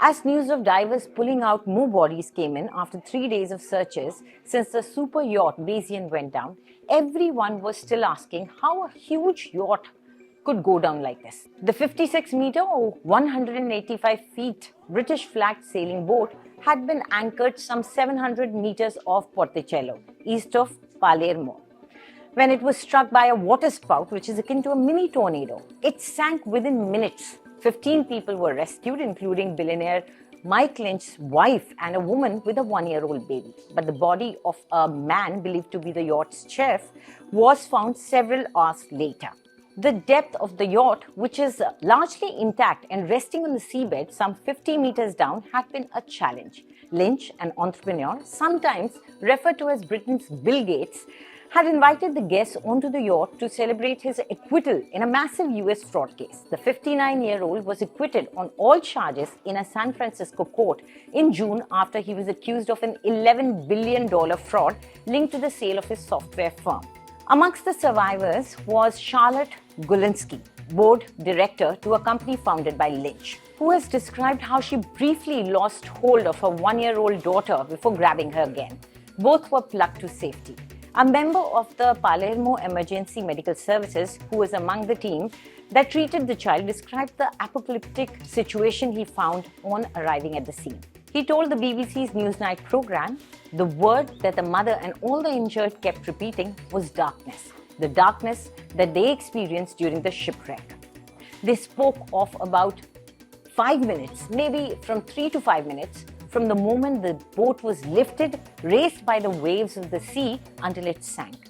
As news of divers pulling out more bodies came in after 3 days of searches since the Superyacht Bayesian went down, everyone was still asking how a huge yacht could go down like this. The 56-meter or 185 feet British flagged sailing boat had been anchored some 700 meters off Porticello, east of Palermo, when it was struck by a waterspout, which is akin to a mini tornado. It sank within minutes. 15 people were rescued, including billionaire Mike Lynch's wife and a woman with a 1-year-old baby. But the body of a man believed to be the yacht's chef was found several hours later. The depth of the yacht, which is largely intact and resting on the seabed some 50 meters down, had been a challenge. Lynch, an entrepreneur, sometimes referred to as Britain's Bill Gates, had invited the guests onto the yacht to celebrate his acquittal in a massive US fraud case. The 59-year-old was acquitted on all charges in a San Francisco court in June after he was accused of an $11 billion fraud linked to the sale of his software firm. Amongst the survivors was Charlotte Gulinsky, board director to a company founded by Lynch, who has described how she briefly lost hold of her 1-year-old daughter before grabbing her again. Both were plucked to safety. A member of the Palermo Emergency Medical Services, who was among the team that treated the child, described the apocalyptic situation he found on arriving at the scene. He told the BBC's Newsnight program the word that the mother and all the injured kept repeating was darkness, the darkness that they experienced during the shipwreck. They spoke of about 5 minutes, maybe from 3 to 5 minutes, from the moment the boat was lifted, raised by the waves of the sea until it sank.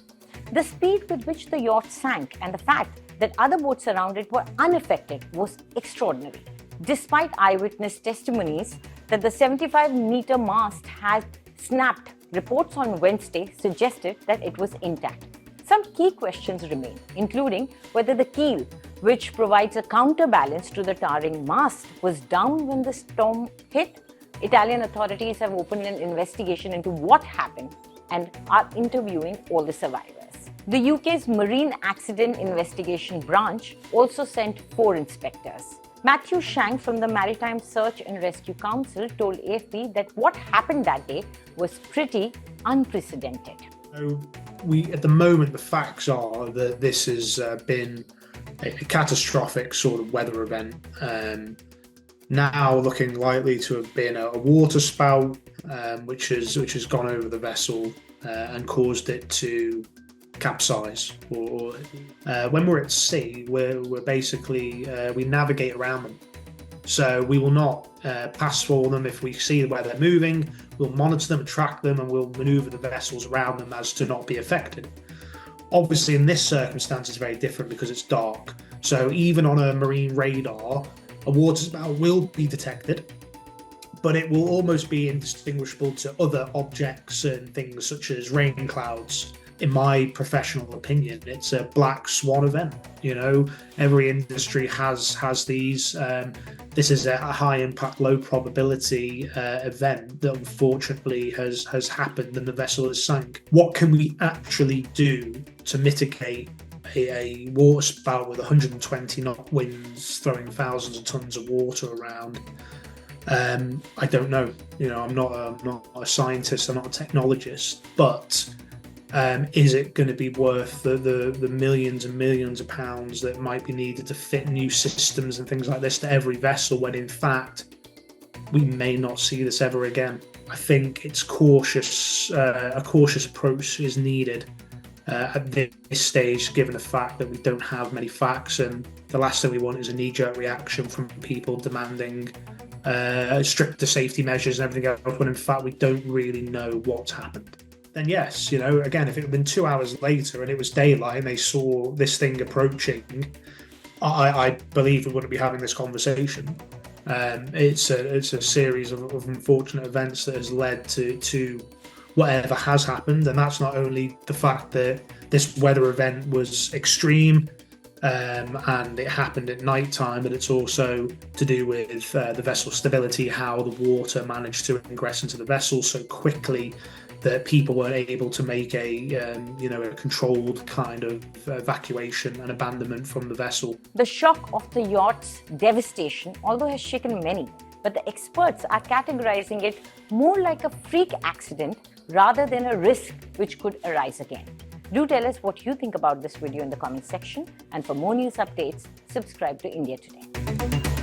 The speed with which the yacht sank and the fact that other boats around it were unaffected was extraordinary. Despite eyewitness testimonies that the 75-meter mast had snapped, reports on Wednesday suggested that it was intact. Some key questions remain, including whether the keel, which provides a counterbalance to the towering mast, was down when the storm hit. Italian authorities have opened an investigation into what happened and are interviewing all the survivors. The UK's Marine Accident Investigation Branch also sent 4 inspectors. Matthew Shank from the Maritime Search and Rescue Council told AFP that what happened that day was pretty unprecedented. So at the moment, the facts are that this has been a catastrophic sort of weather event. Now looking likely to have been a water spout, which has gone over the vessel and caused it to capsize. Or when we're at sea, we're basically we navigate around them, so we will not pass for them. If we see where they're moving, we'll monitor them, track them, and we'll maneuver the vessels around them as to not be affected. Obviously, in this circumstance, it's very different because it's dark. So even on a marine radar, a water spout will be detected, but it will almost be indistinguishable to other objects and things such as rain clouds. In my professional opinion, it's a black swan event. You know, every industry has these. This is a high impact, low probability event that unfortunately has happened and the vessel has sunk. What can we actually do to mitigate a water spout with 120 knot winds throwing thousands of tons of water around? I don't know. You know, I'm not a scientist, I'm not a technologist, but is it going to be worth the millions and millions of pounds that might be needed to fit new systems and things like this to every vessel, when in fact we may not see this ever again? I think it's a cautious approach is needed at this stage, given the fact that we don't have many facts, and the last thing we want is a knee-jerk reaction from people demanding stricter safety measures and everything else, when in fact we don't really know what's happened. Then yes, you know, again, if it had been 2 hours later and it was daylight and they saw this thing approaching, I believe we wouldn't be having this conversation. It's a series of unfortunate events that has led to whatever has happened, and that's not only the fact that this weather event was extreme and it happened at night time, but it's also to do with the vessel stability, how the water managed to ingress into the vessel so quickly that people weren't able to make a controlled kind of evacuation and abandonment from the vessel. The shock of the yacht's devastation, although has shaken many, but the experts are categorizing it more like a freak accident rather than a risk which could arise again. Do tell us what you think about this video in the comment section, and for more news updates, subscribe to India Today.